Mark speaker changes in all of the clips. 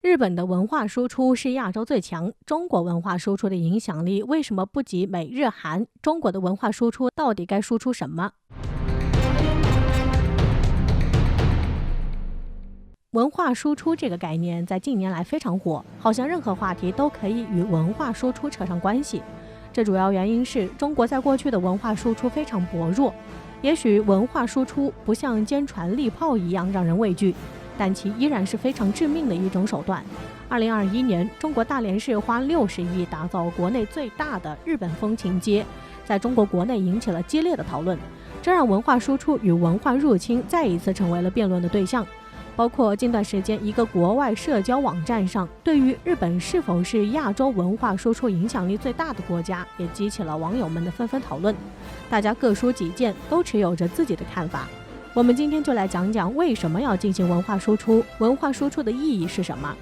Speaker 1: 日本的文化输出是亚洲最强，中国文化输出的影响力为什么不及美日韩？中国的文化输出到底该输出什么？文化输出这个概念在近年来非常火，好像任何话题都可以与文化输出扯上关系。这主要原因是中国在过去的文化输出非常薄弱，也许文化输出不像坚船利炮一样让人畏惧，但其依然是非常致命的一种手段。2021年，中国大连市花60亿打造国内最大的日本风情街，在中国国内引起了激烈的讨论，这让文化输出与文化入侵再一次成为了辩论的对象。包括近段时间一个国外社交网站上对于日本是否是亚洲文化输出影响力最大的国家，也激起了网友们的纷纷讨论。大家各抒己见，都持有着自己的看法。我们今天就来讲讲为什么要进行文化输出，文化输出的意义是什么？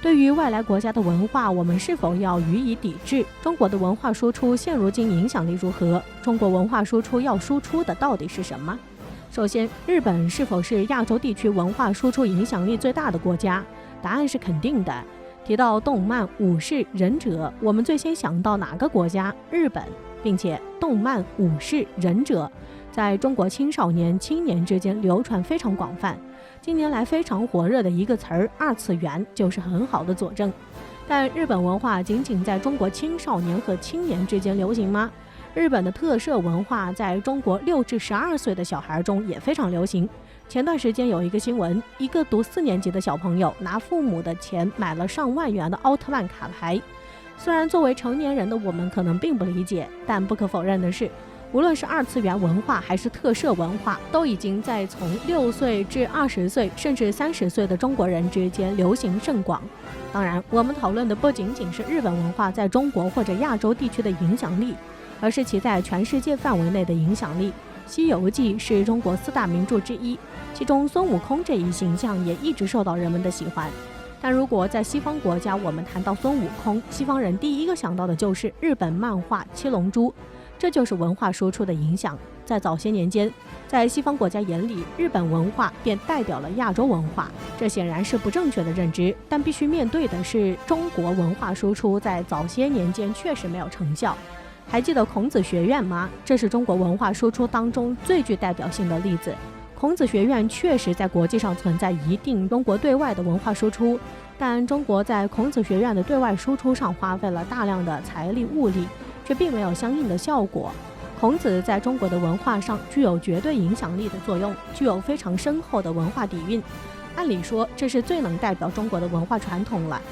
Speaker 1: 对于外来国家的文化，我们是否要予以抵制？中国的文化输出现如今影响力如何？中国文化输出要输出的到底是什么？首先，日本是否是亚洲地区文化输出影响力最大的国家？答案是肯定的。提到动漫、武士、忍者，我们最先想到哪个国家？日本，并且动漫、武士、忍者在中国青少年、青年之间流传非常广泛。近年来非常火热的一个词儿“二次元”就是很好的佐证。但日本文化仅仅在中国青少年和青年之间流行吗？日本的特摄文化在中国6至12岁的小孩中也非常流行。前段时间有一个新闻，一个读4年级的小朋友拿父母的钱买了上万元的奥特曼卡牌。虽然作为成年人的我们可能并不理解，但不可否认的是，无论是二次元文化还是特摄文化，都已经在从6岁至20岁甚至30岁的中国人之间流行甚广。当然，我们讨论的不仅仅是日本文化在中国或者亚洲地区的影响力，而是其在全世界范围内的影响力。《西游记》是中国4大名著之一，其中孙悟空这一形象也一直受到人们的喜欢。但如果在西方国家，我们谈到孙悟空，西方人第一个想到的就是日本漫画《七龙珠》，这就是文化输出的影响。在早些年间，在西方国家眼里，日本文化便代表了亚洲文化，这显然是不正确的认知。但必须面对的是，中国文化输出在早些年间确实没有成效。还记得孔子学院吗？这是中国文化输出当中最具代表性的例子。孔子学院确实在国际上存在一定中国对外的文化输出，但中国在孔子学院的对外输出上花费了大量的财力物力，却并没有相应的效果。孔子在中国的文化上具有绝对影响力的作用，具有非常深厚的文化底蕴。按理说，这是最能代表中国的文化传统了。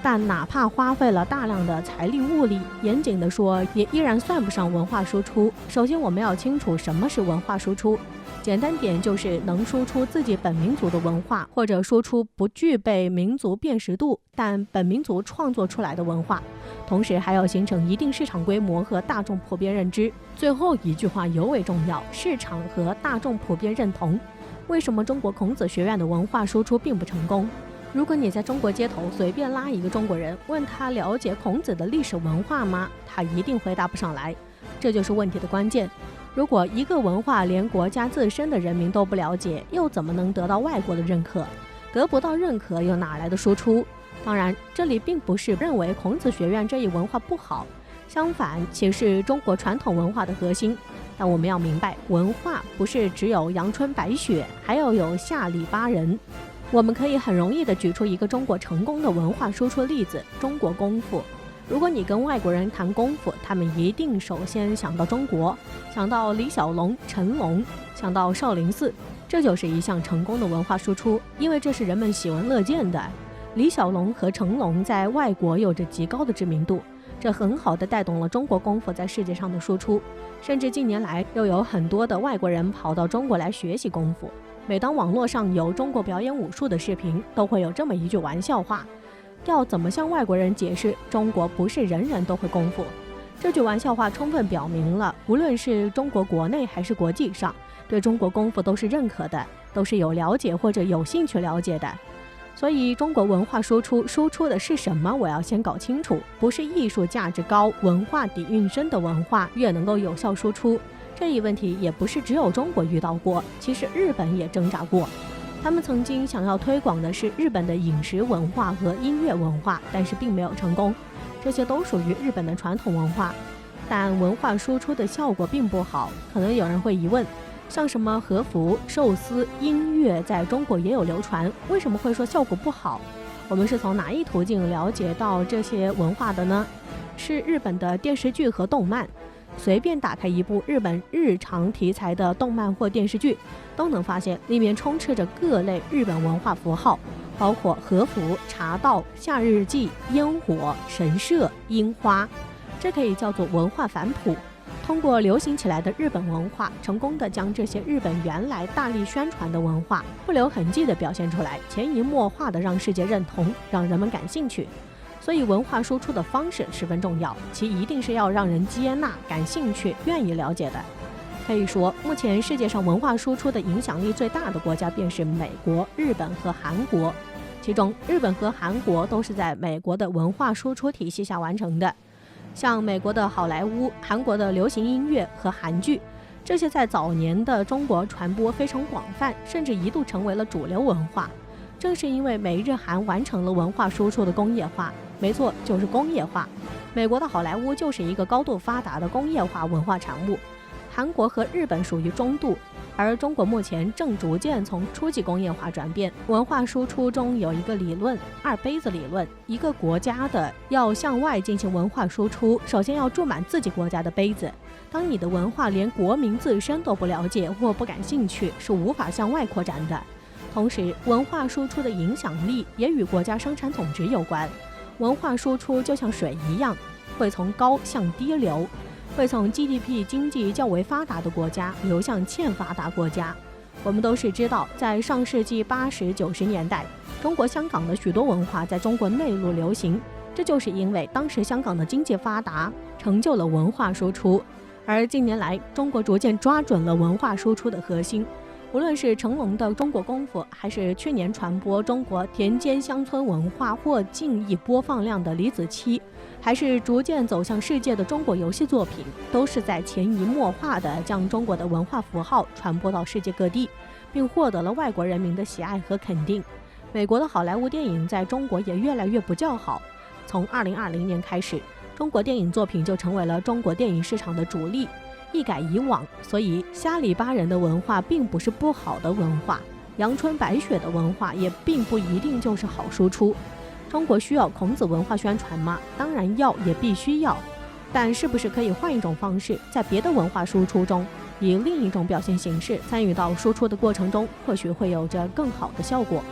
Speaker 1: 但哪怕花费了大量的财力物力，严谨地说，也依然算不上文化输出。首先，我们要清楚什么是文化输出。简单点就是能输出自己本民族的文化，或者输出不具备民族辨识度但本民族创作出来的文化，同时还要形成一定市场规模和大众普遍认知。最后一句话尤为重要，市场和大众普遍认同。为什么中国孔子学院的文化输出并不成功？如果你在中国街头随便拉一个中国人，问他了解孔子的历史文化吗？他一定回答不上来。这就是问题的关键。如果一个文化连国家自身的人民都不了解，又怎么能得到外国的认可？得不到认可，又哪来的输出？当然，这里并不是认为孔子学院这一文化不好，相反，其是中国传统文化的核心。但我们要明白，文化不是只有阳春白雪，还要有下里巴人。我们可以很容易地举出一个中国成功的文化输出例子：中国功夫。如果你跟外国人谈功夫，他们一定首先想到中国，想到李小龙、成龙，想到少林寺，这就是一项成功的文化输出，因为这是人们喜闻乐见的。李小龙和成龙在外国有着极高的知名度，这很好地带动了中国功夫在世界上的输出，甚至近年来又有很多的外国人跑到中国来学习功夫。每当网络上有中国表演武术的视频，都会有这么一句玩笑话：要怎么向外国人解释中国不是人人都会功夫？这句玩笑话充分表明了，无论是中国国内还是国际上，对中国功夫都是认可的，都是有了解或者有兴趣了解的。所以中国文化输出的是什么？我要先搞清楚，不是艺术价值高、文化底蕴深的文化越能够有效输出。这一问题也不是只有中国遇到过，其实日本也挣扎过。他们曾经想要推广的是日本的饮食文化和音乐文化，但是并没有成功。这些都属于日本的传统文化，但文化输出的效果并不好。可能有人会疑问，像什么和服、寿司、音乐在中国也有流传，为什么会说效果不好？我们是从哪一途径了解到这些文化的呢？是日本的电视剧和动漫。随便打开一部日本日常题材的动漫或电视剧，都能发现里面充斥着各类日本文化符号，包括和服、茶道、夏日祭、烟火、神社、樱花。这可以叫做文化反哺。通过流行起来的日本文化，成功的将这些日本原来大力宣传的文化不留痕迹地表现出来，潜移默化地让世界认同，让人们感兴趣。所以文化输出的方式十分重要，其一定是要让人接纳、感兴趣、愿意了解的。可以说，目前世界上文化输出的影响力最大的国家便是美国、日本和韩国。其中，日本和韩国都是在美国的文化输出体系下完成的。像美国的好莱坞、韩国的流行音乐和韩剧，这些在早年的中国传播非常广泛，甚至一度成为了主流文化。正是因为美日韩完成了文化输出的工业化，没错，就是工业化。美国的好莱坞就是一个高度发达的工业化文化产物，韩国和日本属于中度，而中国目前正逐渐从初级工业化转变。文化输出中有一个理论，二杯子理论。一个国家的要向外进行文化输出，首先要注满自己国家的杯子。当你的文化连国民自身都不了解或不感兴趣，是无法向外扩展的。同时，文化输出的影响力也与国家生产总值有关。文化输出就像水一样，会从高向低流，会从 GDP 经济较为发达的国家流向欠发达国家。我们都是知道，在上世纪80、90年代，中国香港的许多文化在中国内陆流行，这就是因为当时香港的经济发达，成就了文化输出。而近年来，中国逐渐抓准了文化输出的核心。无论是成龙的中国功夫，还是去年传播中国田间乡村文化或近亿播放量的李子柒，还是逐渐走向世界的中国游戏作品，都是在潜移默化地将中国的文化符号传播到世界各地，并获得了外国人民的喜爱和肯定。美国的好莱坞电影在中国也越来越不叫好。从2020年开始，中国电影作品就成为了中国电影市场的主力。一改以往，所以虾里巴人的文化并不是不好的文化，阳春白雪的文化也并不一定就是好输出。中国需要孔子文化宣传吗？当然要，也必须要。但是不是可以换一种方式，在别的文化输出中，以另一种表现形式参与到输出的过程中，或许会有着更好的效果。